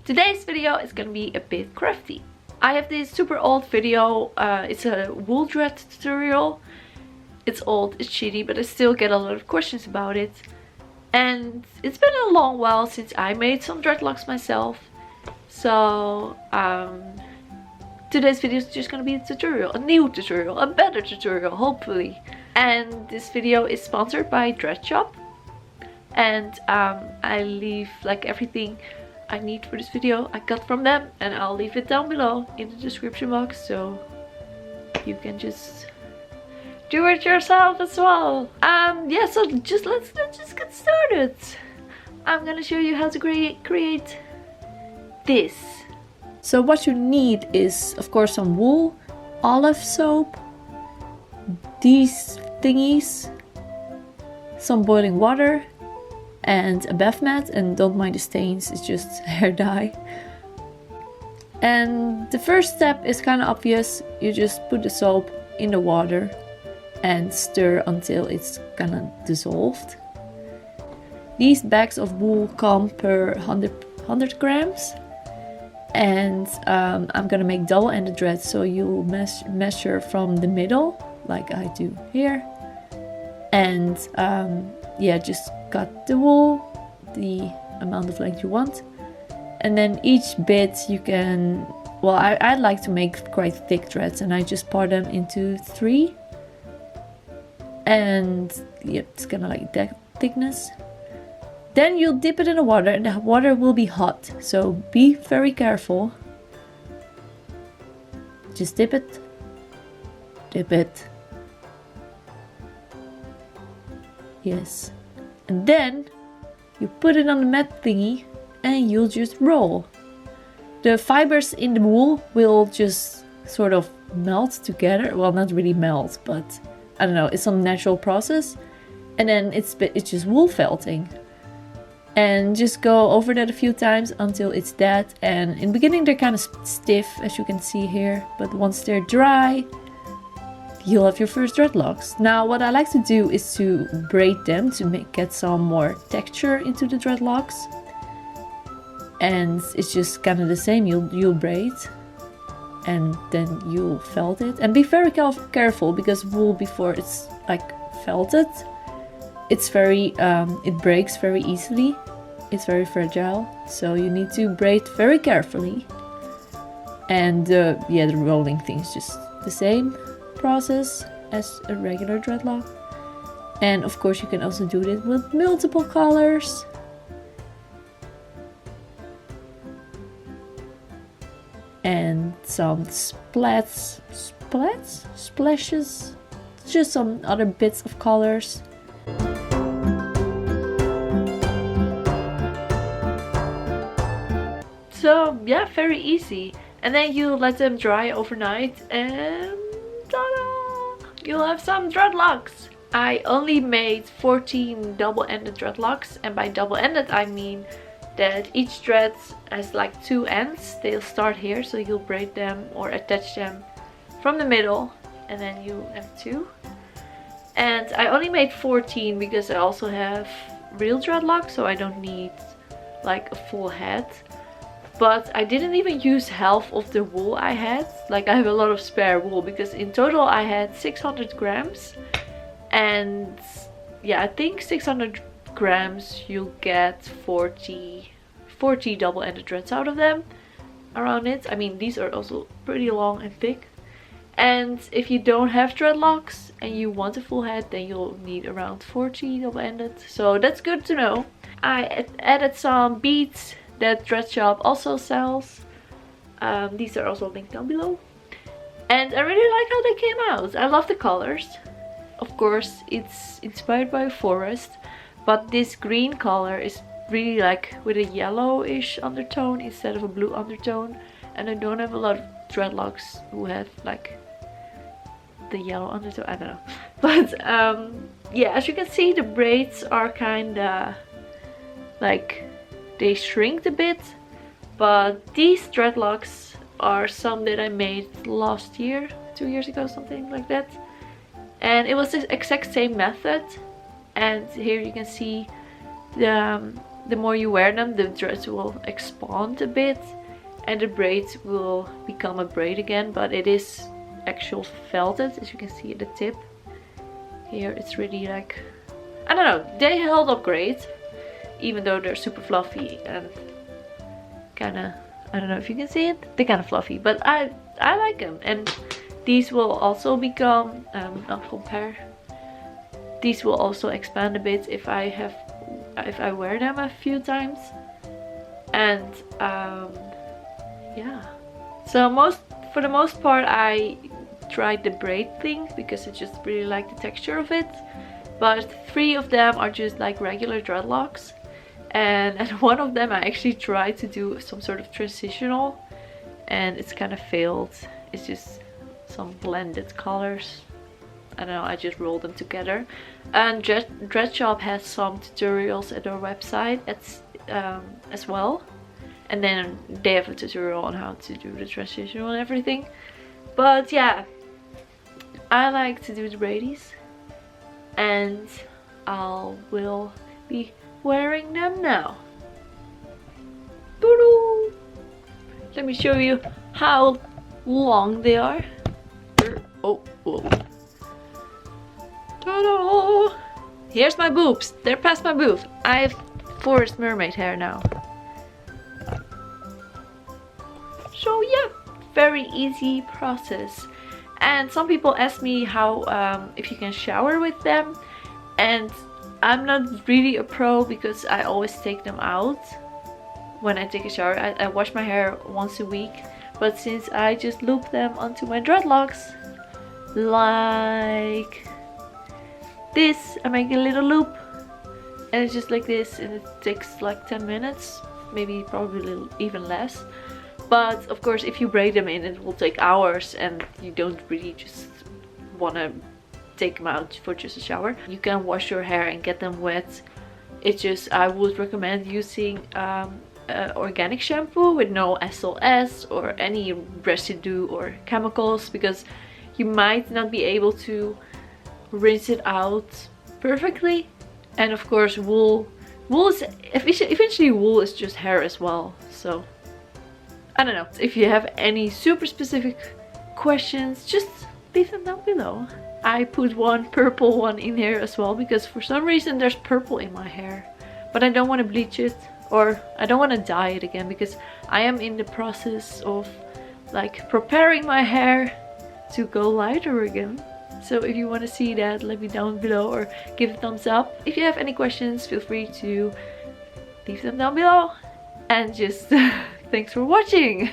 Today's video is gonna be a bit crafty. I have this super old video, it's a wool dread tutorial. It's old, it's shitty, but I still get a lot of questions about it. And it's been a long while since I made some dreadlocks myself. So today's video is just gonna be a tutorial, a new tutorial, a better tutorial, hopefully. And this video is sponsored by Dreadshop. And I leave like everything I need for this video I got from them, and I'll leave it down below in the description box so you can just do it yourself as well. Yeah, so let's just get started. I'm gonna show you how to create this. So what you need is of course some wool, olive soap, these thingies, some boiling water, and a bath mat, and don't mind the stains, it's just hair dye. And the first step is kind of obvious. You just put the soap in the water and stir until it's kind of dissolved. These bags of wool come per 100 grams, and I'm gonna make double-ended dreads, so you measure from the middle like I do here, and yeah, just cut the wool the amount of length you want, and then each bit you can, well, I like to make quite thick dreads, and I just part them into 3, and yeah, it's kind of like that thickness. Then you'll dip it in the water, and the water will be hot, so be very careful. Just dip it, yes. And then you put it on the mat thingy and you'll just roll. The fibers in the wool will just sort of melt together. Well, not really melt, but I don't know, it's some natural process. And then it's just wool felting. And just go over that a few times until it's that. And in the beginning they're kind of stiff, as you can see here. But once they're dry, you'll have your first dreadlocks. Now what I like to do is to braid them to get some more texture into the dreadlocks. And it's just kind of the same. You'll braid and then you'll felt it. And be very careful, because wool, before it's like felted, it's very it breaks very easily. It's very fragile, so you need to braid very carefully. And yeah, the rolling thing is just the same process as a regular dreadlock. And of course you can also do this with multiple colors. And some splashes, just some other bits of colors. So yeah, very easy. And then you let them dry overnight and ta-da! You'll have some dreadlocks. I only made 14 double-ended dreadlocks, and by double-ended I mean that each dread has like 2 ends. They'll start here, so you'll braid them or attach them from the middle, and then you have 2. And I only made 14 because I also have real dreadlocks, so I don't need like a full head. But I didn't even use half of the wool I had. Like, I have a lot of spare wool, because in total I had 600 grams. And yeah, I think 600 grams you'll get 40 double-ended dreads out of them, around it. I mean, these are also pretty long and thick. And if you don't have dreadlocks and you want a full head, then you'll need around 40 double-ended. So that's good to know. I added some beads that Dreadshop also sells. These are also linked down below. And I really like how they came out. I love the colors. Of course, it's inspired by a forest, but this green color is really like with a yellowish undertone instead of a blue undertone. And I don't have a lot of dreadlocks who have like the yellow undertone, I don't know. But yeah, as you can see, the braids are kinda like, they shrinked a bit, but these dreadlocks are some that I made last year, 2 years ago, something like that. And it was the exact same method. And here you can see the the more you wear them, the dreads will expand a bit and the braids will become a braid again, but it is actual felted, as you can see at the tip. Here it's really like, I don't know, they held up great, even though they're super fluffy and kinda, I don't know if you can see it, they're kinda fluffy, but I like them. And these will also become, I'll compare, these will also expand a bit if I wear them a few times. And yeah, so for the most part I tried the braid thing because I just really like the texture of it, but 3 of them are just like regular dreadlocks, and one of them I actually tried to do some sort of transitional and it's kind of failed. It's just some blended colors. I don't know, I just rolled them together. And Dreadshop has some tutorials at their website as well, and then they have a tutorial on how to do the transitional and everything. But yeah, I like to do the braidies, and I will be wearing them now. Doo-doo! Let me show you how long they are. Oh, whoa. Ta-da! Here's my boobs. They're past my boobs. I have forest mermaid hair now. So yeah, very easy process. And some people ask me how if you can shower with them, and I'm not really a pro because I always take them out when I take a shower. I wash my hair once a week, but since I just loop them onto my dreadlocks like this, I make a little loop and it's just like this, and it takes like 10 minutes, maybe probably a little even less. But of course if you braid them in, it will take hours and you don't really just want to take them out for just a shower. You can wash your hair and get them wet. It's just, I would recommend using organic shampoo with no SLS or any residue or chemicals, because you might not be able to rinse it out perfectly. And of course wool is eventually wool is just hair as well. So I don't know, if you have any super specific questions, just leave them down below. I put one purple one in here as well because for some reason there's purple in my hair, but I don't want to bleach it, or I don't want to dye it again because I am in the process of like preparing my hair to go lighter again. So if you want to see that, let me down below or give a thumbs up. If you have any questions, feel free to leave them down below. And just thanks for watching.